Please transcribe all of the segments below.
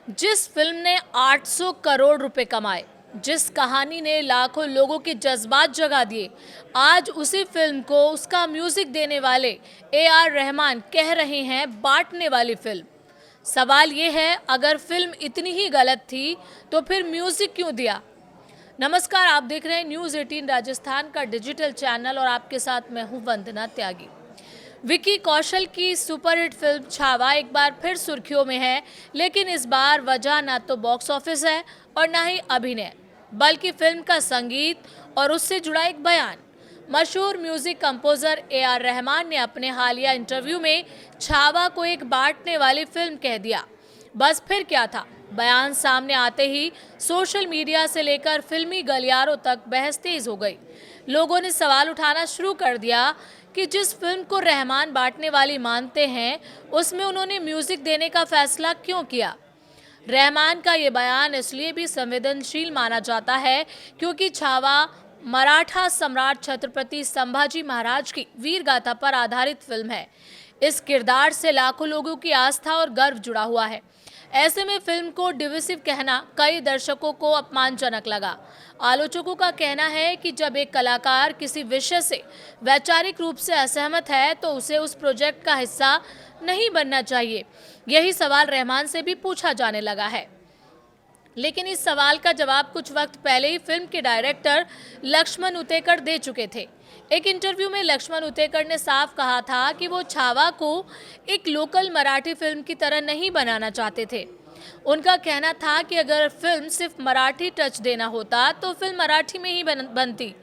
जिस फिल्म ने 800 करोड़ रुपए कमाए, जिस कहानी ने लाखों लोगों के जज्बात जगा दिए, आज उसी फिल्म को उसका म्यूजिक देने वाले A.R. रहमान कह रहे हैं बांटने वाली फिल्म। सवाल ये है, अगर फिल्म इतनी ही गलत थी तो फिर म्यूजिक क्यों दिया। नमस्कार, आप देख रहे हैं न्यूज़ 18 राजस्थान का डिजिटल चैनल और आपके साथ मैं हूं वंदना त्यागी। विकी कौशल की सुपरहिट फिल्म छावा एक बार फिर सुर्खियों में है, लेकिन इस बार वजह ना तो बॉक्स ऑफिस है और ना ही अभिनय, बल्कि फिल्म का संगीत और उससे जुड़ा एक बयान। मशहूर म्यूजिक कंपोजर A.R. रहमान ने अपने हालिया इंटरव्यू में छावा को एक बांटने वाली फिल्म कह दिया। बस फिर क्या था, बयान सामने आते ही सोशल मीडिया से लेकर फिल्मी गलियारों तक बहस तेज हो गई। लोगों ने सवाल उठाना शुरू कर दिया कि जिस फिल्म को रहमान बांटने वाली मानते हैं, उसमें उन्होंने म्यूजिक देने का फैसला क्यों किया। रहमान का ये बयान इसलिए भी संवेदनशील माना जाता है क्योंकि छावा मराठा सम्राट छत्रपति संभाजी महाराज की वीर गाथा पर आधारित फिल्म है। इस किरदार से लाखों लोगों की आस्था और गर्व जुड़ा हुआ है। ऐसे में फिल्म को डिविसिव कहना कई दर्शकों को अपमानजनक लगा। आलोचकों का कहना है कि जब एक कलाकार किसी विषय से वैचारिक रूप से असहमत है तो उसे उस प्रोजेक्ट का हिस्सा नहीं बनना चाहिए। यही सवाल रहमान से भी पूछा जाने लगा है, लेकिन इस सवाल का जवाब कुछ वक्त पहले ही फिल्म के डायरेक्टर लक्ष्मण उतेकर दे चुके थे। एक इंटरव्यू में लक्ष्मण उतेकर ने साफ कहा था कि वो छावा को एक लोकल मराठी फिल्म की तरह नहीं बनाना चाहते थे। उनका कहना था कि अगर फिल्म सिर्फ मराठी टच देना होता तो फिल्म मराठी में ही बनती।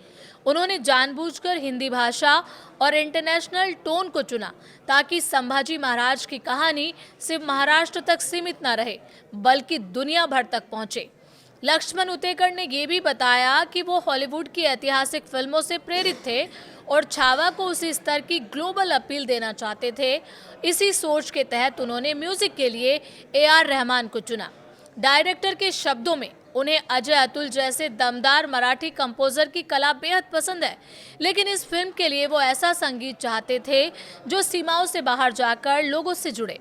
उन्होंने जानबूझकर हिंदी भाषा और इंटरनेशनल टोन को चुना ताकि संभाजी महाराज की कहानी सिर्फ महाराष्ट्र तक सीमित न रहे, बल्कि दुनिया भर तक पहुंचे। लक्ष्मण उतेकर ने यह भी बताया कि वो हॉलीवुड की ऐतिहासिक फिल्मों से प्रेरित थे और छावा को उसी स्तर की ग्लोबल अपील देना चाहते थे। इसी सोच के तहत उन्होंने म्यूजिक के लिए A.R. रहमान को चुना। डायरेक्टर के शब्दों में उन्हें अजय अतुल जैसे दमदार मराठी कंपोजर की कला बेहद पसंद है, लेकिन इस फिल्म के लिए वो ऐसा संगीत चाहते थे जो सीमाओं से बाहर जाकर लोगों से जुड़े।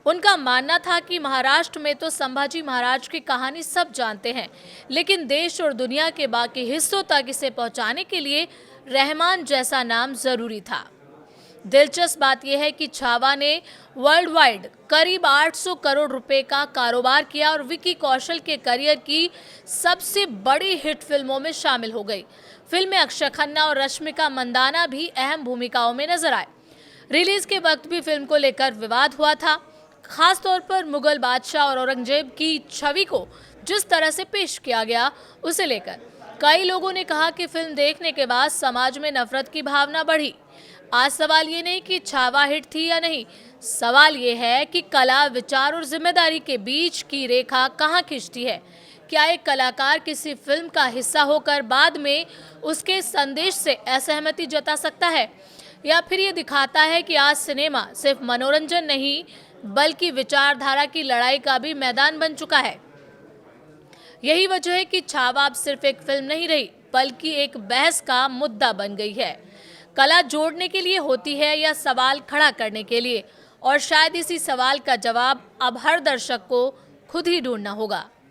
उनका मानना था कि महाराष्ट्र में तो संभाजी महाराज की कहानी सब जानते हैं, लेकिन देश और दुनिया के बाकी हिस्सों तक इसे पहुंचाने के लिए रहमान जैसा नाम जरूरी था। दिलचस्प बात यह है कि छावा ने वर्ल्ड वाइड करीब 800 करोड़ रुपए का कारोबार किया और विकी कौशल के करियर की सबसे बड़ी हिट फिल्मों में शामिल हो गई। फिल्म में अक्षय खन्ना और रश्मिका मंदाना भी अहम भूमिकाओं में नजर आए। रिलीज के वक्त भी फिल्म को लेकर विवाद हुआ था, खास तौर पर मुगल बादशाह और औरंगजेब की छवि को जिस तरह से पेश किया गया उसे लेकर कई लोगों ने कहा कि फिल्म देखने के बाद समाज में नफरत की भावना बढ़ी। आज सवाल ये नहीं कि छावा हिट थी या नहीं, सवाल ये है कि कला, विचार और जिम्मेदारी के बीच की रेखा कहाँ खिंचती है। क्या एक कलाकार किसी फिल्म का हिस्सा होकर बाद में उसके संदेश से असहमति जता सकता है, या फिर ये दिखाता है कि आज सिनेमा सिर्फ मनोरंजन नहीं बल्कि विचारधारा की लड़ाई का भी मैदान बन चुका है। यही वजह है कि छावा अब सिर्फ एक फिल्म नहीं रही, बल्कि एक बहस का मुद्दा बन गई है। कला जोड़ने के लिए होती है या सवाल खड़ा करने के लिए, और शायद इसी सवाल का जवाब अब हर दर्शक को खुद ही ढूंढना होगा।